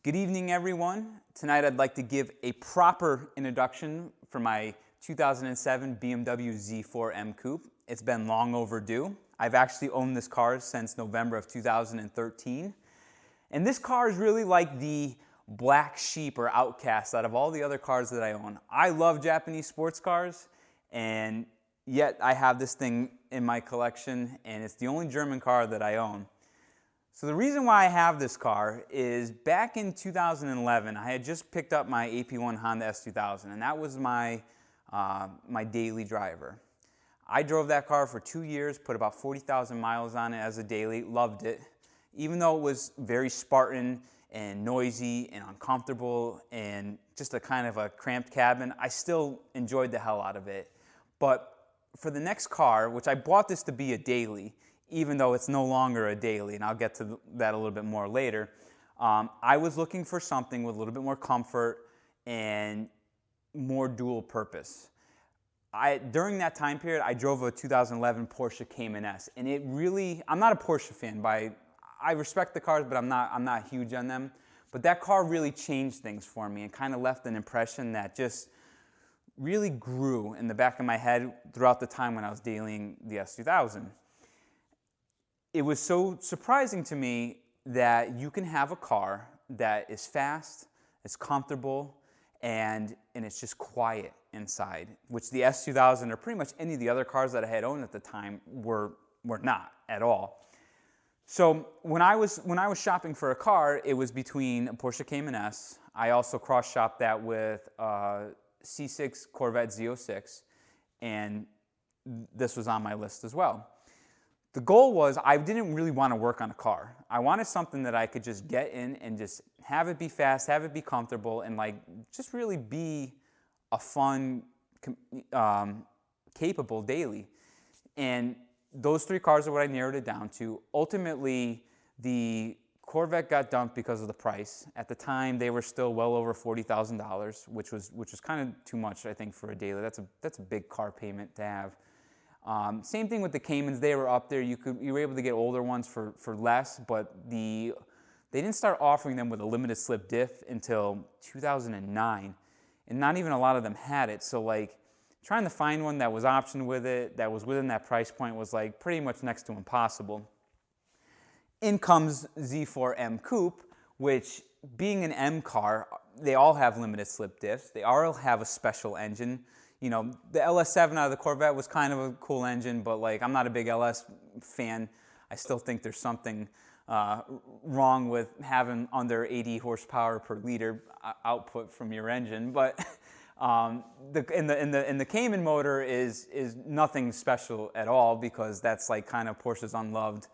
Good evening, everyone. Tonight I'd like to give a proper introduction for my 2007 BMW Z4M Coupe. It's been long overdue. I've actually owned this car since November of 2013. And this car is really like the black sheep or outcast out of all the other cars that I own. I love Japanese sports cars, and yet I have this thing in my collection, and it's the only German car that I own. So the reason why I have this car is back in 2011, I had just picked up my AP1 Honda S2000, and that was my daily driver. I drove that car for 2 years, put about 40,000 miles on it as a daily, loved it. Even though it was very Spartan and noisy and uncomfortable and just a kind of a cramped cabin, I still enjoyed the hell out of it. But for the next car, which I bought this to be a daily, even though it's no longer a daily, and I'll get to that a little bit more later, I was looking for something with a little bit more comfort and more dual purpose. During that time period, I drove a 2011 Porsche Cayman S, and it really, I'm not a Porsche fan, I respect the cars, but I'm not huge on them. But that car really changed things for me and kind of left an impression that just really grew in the back of my head throughout the time when I was dealing the S2000. It was so surprising to me that you can have a car that is fast, it's comfortable, and it's just quiet inside, which the S2000 or pretty much any of the other cars that I had owned at the time were not at all. So when I was shopping for a car, it was between a Porsche Cayman S. I also cross-shopped that with a C6 Corvette Z06, and this was on my list as well. The goal was I didn't really want to work on a car. I wanted something that I could just get in and just have it be fast, have it be comfortable, and like just really be a fun, capable daily. And those three cars are what I narrowed it down to. Ultimately, the Corvette got dumped because of the price. At the time, they were still well over $40,000, which was kind of too much, I think, for a daily. That's a big car payment to have. Same thing with the Caymans. They were up there. You were able to get older ones for less, but they didn't start offering them with a limited slip diff until 2009, and not even a lot of them had it. So like trying to find one that was optioned with it, that was within that price point, was like pretty much next to impossible. In comes Z4M Coupe, which being an M car, they all have limited slip diffs. They all have a special engine. You know, the LS7 out of the Corvette was kind of a cool engine, but like I'm not a big LS fan. I still think there's something wrong with having under 80 horsepower per liter output from your engine. But in the Cayman motor is nothing special at all, because that's like kind of Porsche's unloved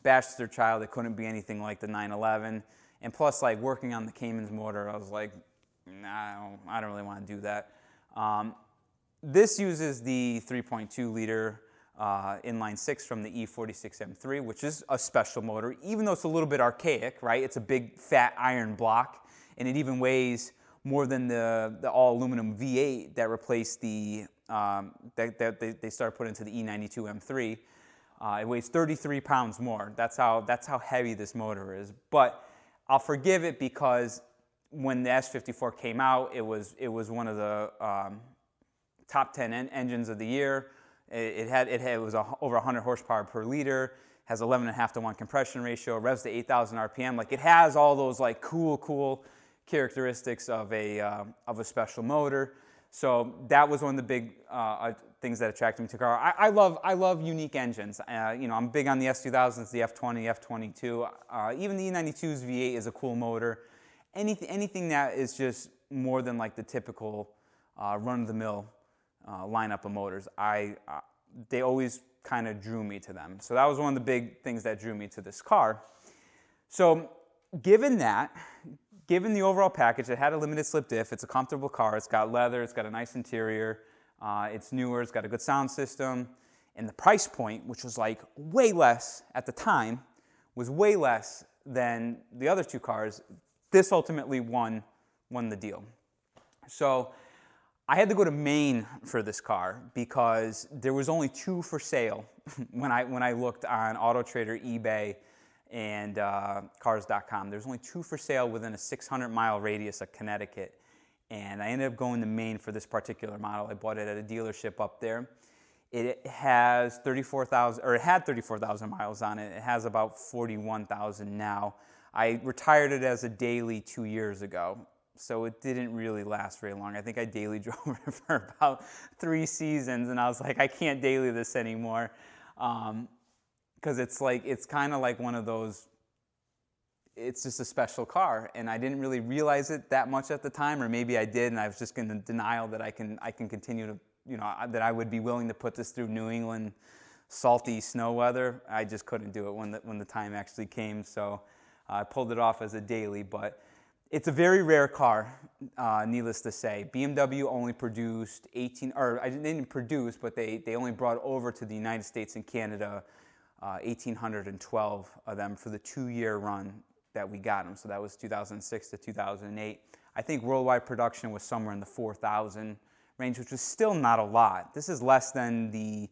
bastard child. It couldn't be anything like the 911. And plus, like working on the Cayman's motor, I was like, nah, I don't really want to do that. This uses the 3.2 liter inline six from the E46 M3, which is a special motor, even though it's a little bit archaic, right? It's a big fat iron block, and it even weighs more than the all aluminum V8 that replaced the that they started putting into the E92 M3. It weighs 33 pounds more. That's how heavy this motor is. But I'll forgive it because when the S54 came out, it was one of the top 10 engines of the year. It was over 100 horsepower per liter, has 11.5 to 1 compression ratio, revs to 8,000 RPM. Like it has all those like cool characteristics of a special motor. So that was one of the big things that attracted me to the car. I love unique engines. You know, I'm big on the S2000s, the F20, F22. Even the E92's V8 is a cool motor. Anything that is just more than like the typical run-of-the-mill lineup of motors, they always kind of drew me to them. So that was one of the big things that drew me to this car. So given the overall package, it had a limited slip diff, it's a comfortable car, it's got leather, it's got a nice interior, it's newer, it's got a good sound system, and the price point, which was like way less at the time, was way less than the other two cars. This ultimately won the deal. So I had to go to Maine for this car because there was only two for sale when I looked on AutoTrader, eBay, and cars.com. There's only 2 for sale within a 600-mile radius of Connecticut. And I ended up going to Maine for this particular model. I bought it at a dealership up there. It has 34,000, or it had 34,000 miles on it. It has about 41,000 now. I retired it as a daily 2 years ago, so it didn't really last very long. I think I daily drove it for about 3 seasons, and I was like, I can't daily this anymore, because it's kind of like one of those, it's just a special car, and I didn't really realize it that much at the time, or maybe I did, and I was just in denial that I can continue to, that I would be willing to put this through New England salty snow weather. I just couldn't do it when the time actually came, so I pulled it off as a daily. But it's a very rare car, needless to say. BMW only produced 18, or I didn't produce, but they only brought over to the United States and Canada 1,812 of them for the 2-year run that we got them. So that was 2006 to 2008. I think worldwide production was somewhere in the 4,000 range, which was still not a lot. This is less than the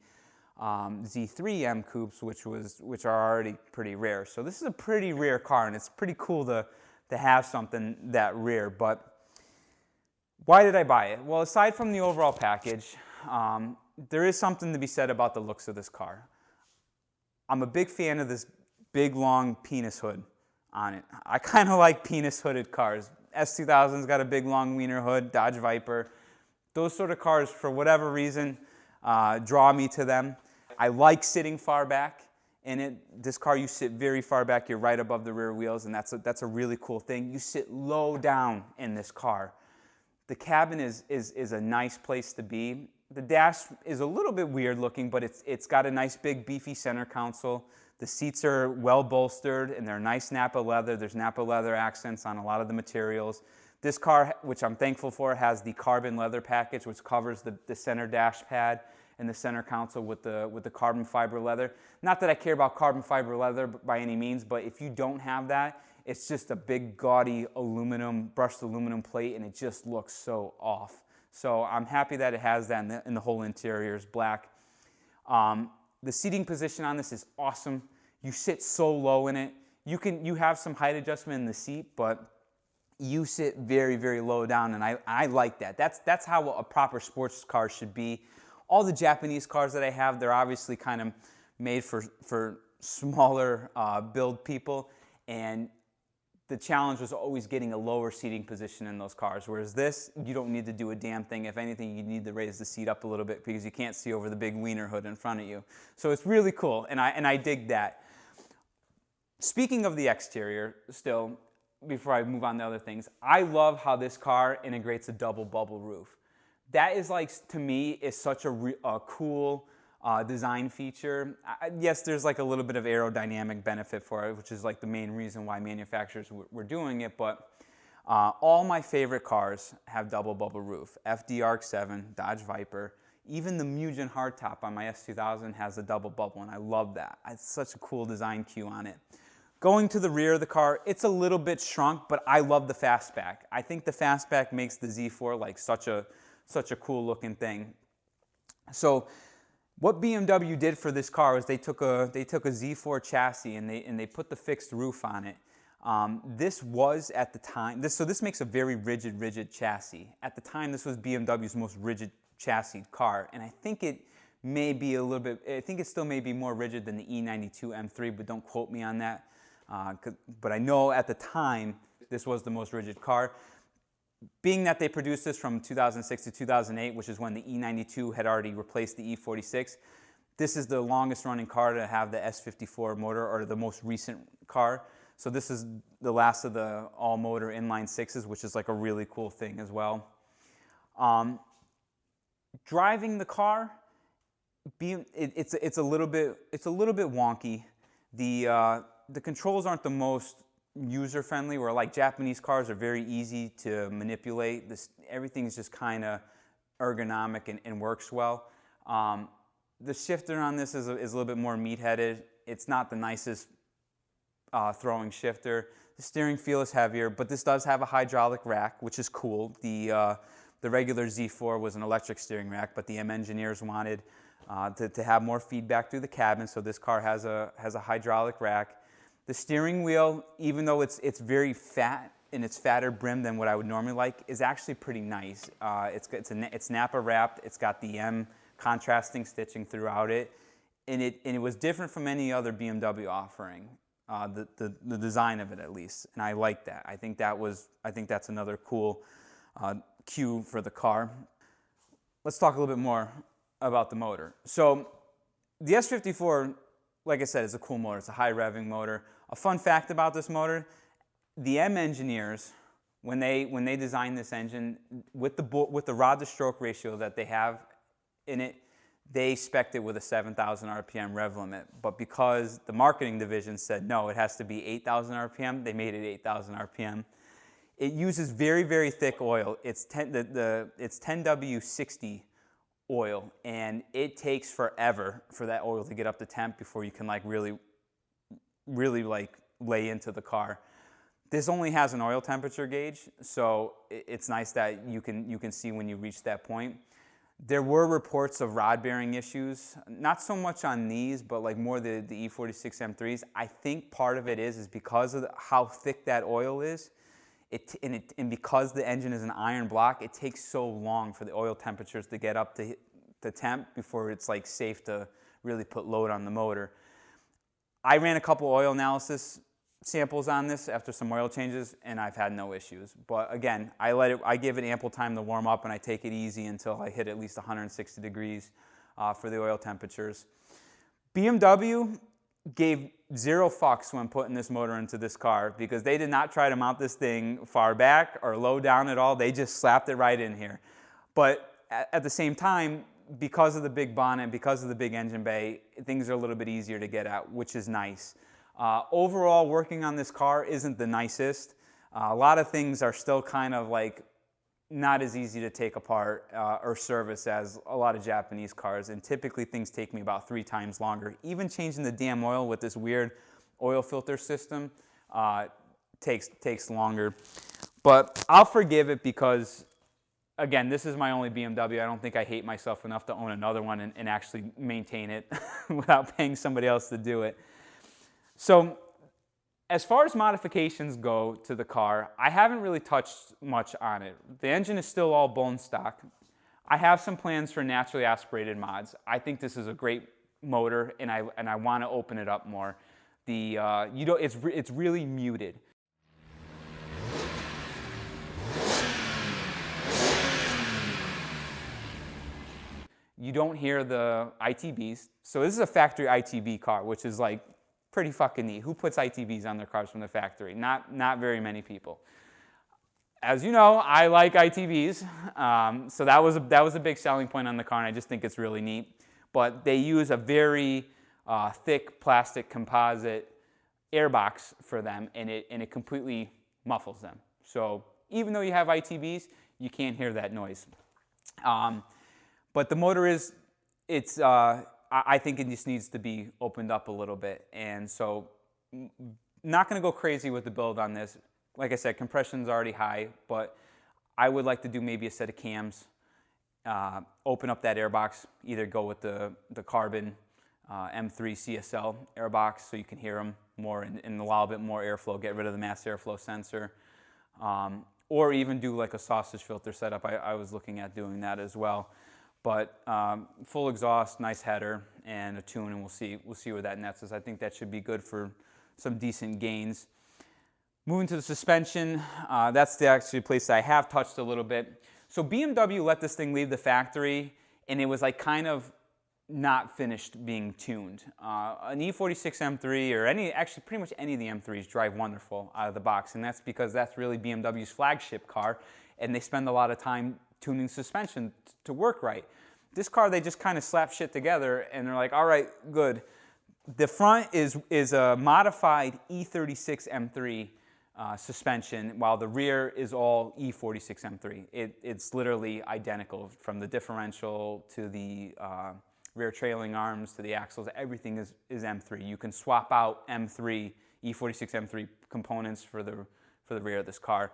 Z3 M Coupes, which are already pretty rare. So this is a pretty rare car, and it's pretty cool to have something that rare. But why did I buy it? Well, aside from the overall package, there is something to be said about the looks of this car. I'm a big fan of this big, long penis hood on it. I kind of like penis hooded cars. S2000's got a big, long wiener hood, Dodge Viper. Those sort of cars, for whatever reason, draw me to them. I like sitting far back in it. This car, you sit very far back. You're right above the rear wheels, and that's a really cool thing. You sit low down in this car. The cabin is a nice place to be. The dash is a little bit weird looking, but it's got a nice big beefy center console. The seats are well bolstered, and they're nice Napa leather. There's Napa leather accents on a lot of the materials. This car, which I'm thankful for, has the carbon leather package, which covers the center dash pad and the center console with the carbon fiber leather. Not that I care about carbon fiber leather by any means, but if you don't have that, it's just a big gaudy brushed aluminum plate, and it just looks so off. So I'm happy that it has that, and the whole interior is black. The seating position on this is awesome. You sit so low in it. You have some height adjustment in the seat, but you sit very, very low down, and I like that. That's how a proper sports car should be. All the Japanese cars that I have, they're obviously kind of made for smaller build people, and the challenge was always getting a lower seating position in those cars, whereas this, you don't need to do a damn thing. If anything, you need to raise the seat up a little bit because you can't see over the big wiener hood in front of you. So it's really cool, and I dig that. Speaking of the exterior, still, before I move on to other things, I love how this car integrates a double bubble roof. That is, like, to me, is such a cool design feature. Yes, there's like a little bit of aerodynamic benefit for it, which is like the main reason why manufacturers were doing it, but all my favorite cars have double bubble roof. FD Arc7, Dodge Viper, even the Mugen hardtop on my S2000 has a double bubble, and I love that. It's such a cool design cue on it. Going to the rear of the car, it's a little bit shrunk, but I love the fastback. I think the fastback makes the Z4 like such a cool looking thing. So what BMW did for this car is they took a Z4 chassis and they put the fixed roof on it. This was at the time, so this makes a very rigid chassis. At the time, this was BMW's most rigid chassis car, and I think it may be a little bit, I think it still may be more rigid than the E92 M3, but don't quote me on that. But I know at the time, this was the most rigid car. Being that they produced this from 2006 to 2008, which is when the E92 had already replaced the E46, this is the longest running car to have the S54 motor, or the most recent car. So this is the last of the all-motor inline sixes, which is like a really cool thing as well. Driving the car, it's a little bit wonky. The controls aren't the most user-friendly, where like Japanese cars are very easy to manipulate. Everything's just kind of ergonomic and works well. The shifter on this is a little bit more meat-headed. It's not the nicest throwing shifter. The steering feel is heavier, but this does have a hydraulic rack, which is cool. The regular Z4 was an electric steering rack, but the M engineers wanted to have more feedback through the cabin, so this car has a hydraulic rack. The steering wheel, even though it's very fat and it's fatter brim than what I would normally like, is actually pretty nice. It's Napa wrapped. It's got the M contrasting stitching throughout it, and it was different from any other BMW offering. The design of it, at least, and I like that. I think that's another cool cue for the car. Let's talk a little bit more about the motor. So the S54, like I said, is a cool motor. It's a high revving motor. A fun fact about this motor, the M engineers, when they designed this engine, with the rod to stroke ratio that they have in it, they spec'd it with a 7,000 RPM rev limit. But because the marketing division said, no, it has to be 8,000 RPM, they made it 8,000 RPM. It uses very, very thick oil. It's 10W60 oil, and it takes forever for that oil to get up to temp before you can like really like lay into the car. This only has an oil temperature gauge, so it's nice that you can see when you reach that point. There were reports of rod bearing issues, not so much on these, but like more the E46 M3s. I think part of it is because of how thick that oil is, and because the engine is an iron block, it takes so long for the oil temperatures to get up to temp before it's like safe to really put load on the motor. I ran a couple oil analysis samples on this after some oil changes, and I've had no issues. But again, I give it ample time to warm up, and I take it easy until I hit at least 160 degrees for the oil temperatures. BMW gave 0 fucks when putting this motor into this car, because they did not try to mount this thing far back or low down at all. They just slapped it right in here. But at the same time, because of the big bonnet, because of the big engine bay, things are a little bit easier to get at, which is nice. Overall, working on this car isn't the nicest. A lot of things are still kind of like not as easy to take apart or service as a lot of Japanese cars, and typically things take me about 3 times longer. Even changing the damn oil with this weird oil filter system takes longer. But I'll forgive it because, again, this is my only BMW. I don't think I hate myself enough to own another one and actually maintain it without paying somebody else to do it. So as far as modifications go to the car, I haven't really touched much on it. The engine is still all bone stock. I have some plans for naturally aspirated mods. I think this is a great motor, and I want to open it up more. It's really muted. You don't hear the ITBs. So this is a factory ITB car, which is like pretty fucking neat. Who puts ITBs on their cars from the factory? Not very many people. As you know, I like ITBs, so that was a big selling point on the car, and I just think it's really neat. But they use a very thick plastic composite airbox for them, and it completely muffles them. So even though you have ITBs, you can't hear that noise. But the motor I think it just needs to be opened up a little bit, and so not going to go crazy with the build on this. Like I said, compression's already high, but I would like to do maybe a set of cams, open up that airbox, either go with the carbon M3 CSL airbox so you can hear them more and allow a bit more airflow, get rid of the mass airflow sensor, or even do like a sausage filter setup. I was looking at doing that as well. But full exhaust, nice header, and a tune, and we'll see where that nets us. I think that should be good for some decent gains. Moving to the suspension, that's the actually place that I have touched a little bit. So BMW let this thing leave the factory, and it was like kind of not finished being tuned. An E46 M3 or actually pretty much any of the M3s drive wonderful out of the box, and that's because that's really BMW's flagship car, and they spend a lot of time tuning suspension to work right. This car, they just kind of slap shit together, and they're like, all right, good. The front is a modified E36 M3 suspension, while the rear is all E46 M3. It's literally identical, from the differential to the rear trailing arms to the axles. Everything is M3. You can swap out E46 M3 components for the rear of this car.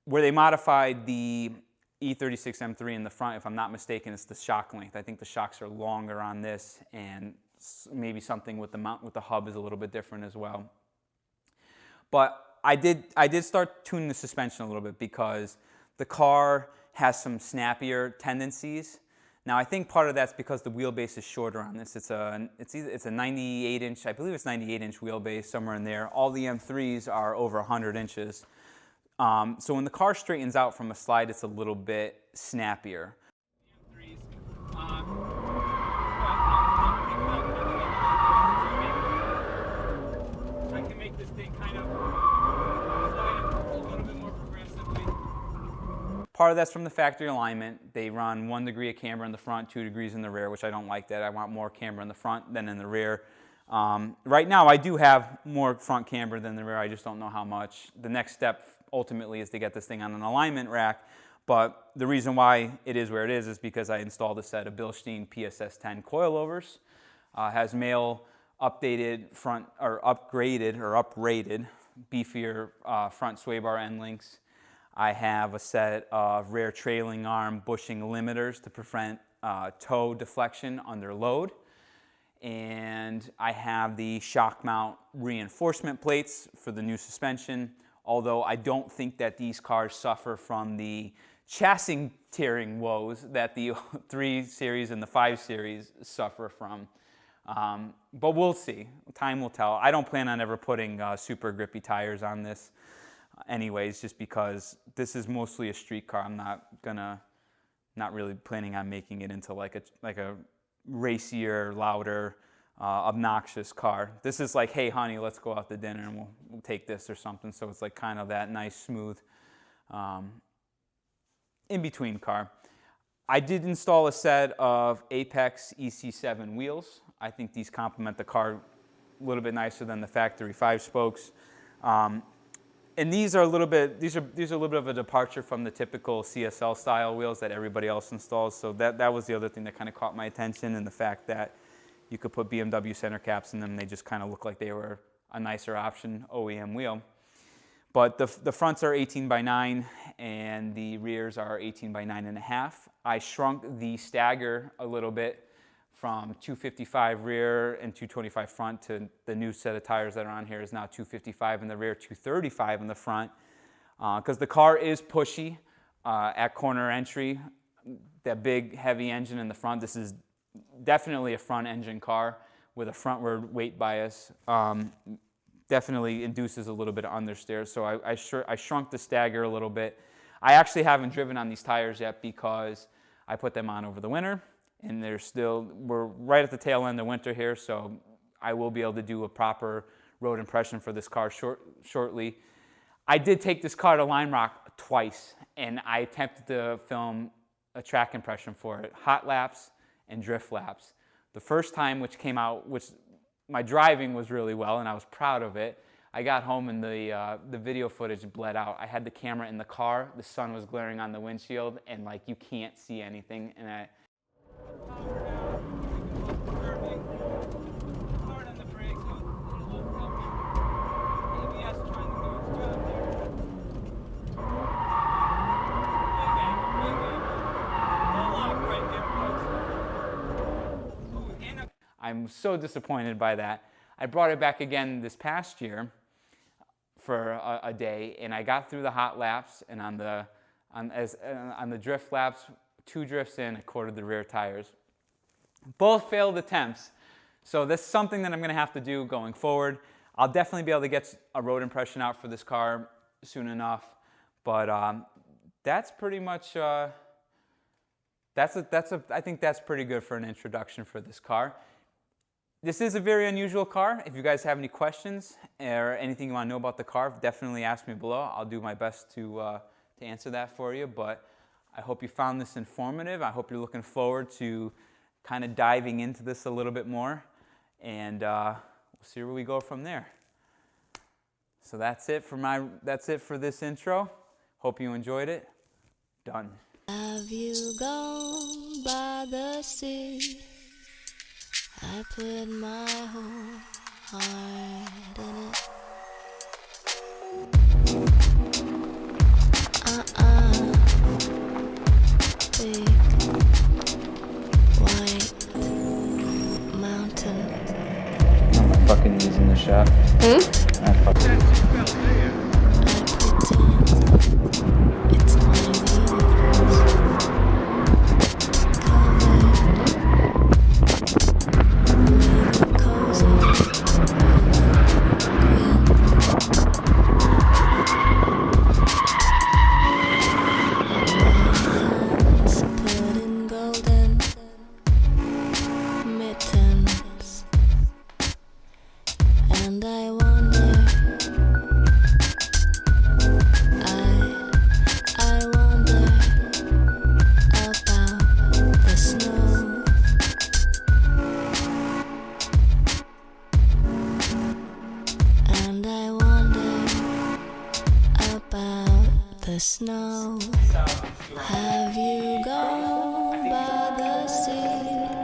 Where they modified the E36 M3 in the front, if I'm not mistaken, it's the shock length. I think the shocks are longer on this, and maybe something with the mount with the hub is a little bit different as well. But I did start tuning the suspension a little bit because the car has some snappier tendencies. Now I think part of that's because the wheelbase is shorter on this. It's a 98 inch, I believe it's 98 inch wheelbase, somewhere in there. All the M3s are over 100 inches. So when the car straightens out from a slide, it's a little bit snappier. I can make this thing kind of slide a little bit more progressively. Part of that's from the factory alignment. They run 1 degree of camber in the front, 2 degrees in the rear, which I don't like that. I want more camber in the front than in the rear. Right now I do have more front camber than the rear, I just don't know how much. The next step ultimately is to get this thing on an alignment rack, but the reason why it is where it is because I installed a set of Bilstein PSS10 coilovers. Has male updated front, or upgraded or uprated beefier front sway bar end links. I have a set of rear trailing arm bushing limiters to prevent toe deflection under load. And I have the shock mount reinforcement plates for the new suspension, although I don't think that these cars suffer from the chassis tearing woes that the 3 Series and the 5 Series suffer from. But we'll see. Time will tell. I don't plan on ever putting super grippy tires on this anyways, just because this is mostly a street car. I'm not really planning on making it into like a racier, louder, obnoxious car. This is like, hey honey, let's go out to dinner and we'll take this or something. So it's like kind of that nice, smooth, in-between car. I did install a set of Apex EC7 wheels. I think these complement the car a little bit nicer than the factory 5 spokes. And these are a little bit, these are a little bit of a departure from the typical CSL style wheels that everybody else installs. So that was the other thing that kind of caught my attention, and the fact that you could put BMW center caps in them. They just kind of look like they were a nicer option OEM wheel. But the fronts are 18 by 9 and the rears are 18 by 9.5. I shrunk the stagger a little bit from 255 rear and 225 front to the new set of tires that are on here is now 255 in the rear, 235 in the front. Because the car is pushy at corner entry. That big heavy engine in the front, this is definitely a front engine car with a frontward weight bias. Definitely induces a little bit of understeer. So I shrunk the stagger a little bit. I actually haven't driven on these tires yet because I put them on over the winter, and we're right at the tail end of winter here, so I will be able to do a proper road impression for this car shortly. I did take this car to Lime Rock twice, and I attempted to film a track impression for it, hot laps and drift laps. The first time, which my driving was really well, and I was proud of it. I got home and the video footage bled out. I had the camera in the car, the sun was glaring on the windshield, and like you can't see anything. And I'm so disappointed by that. I brought it back again this past year for a day, and I got through the hot laps, and on the drift laps, 2 drifts in, I quartered the rear tires. Both failed attempts, so that's something that I'm going to have to do going forward. I'll definitely be able to get a road impression out for this car soon enough, but that's pretty much, I think that's pretty good for an introduction for this car. This is a very unusual car. If you guys have any questions or anything you want to know about the car, definitely ask me below. I'll do my best to answer that for you, but I hope you found this informative. I hope you're looking forward to kind of diving into this a little bit more, and we'll see where we go from there. So that's it for this intro. Hope you enjoyed it. Done. Have you gone by the sea? I put my whole heart in it. Big white mountain. I'm fucking using the shot. Hmm? I fucking the snow? Have you gone by the sea?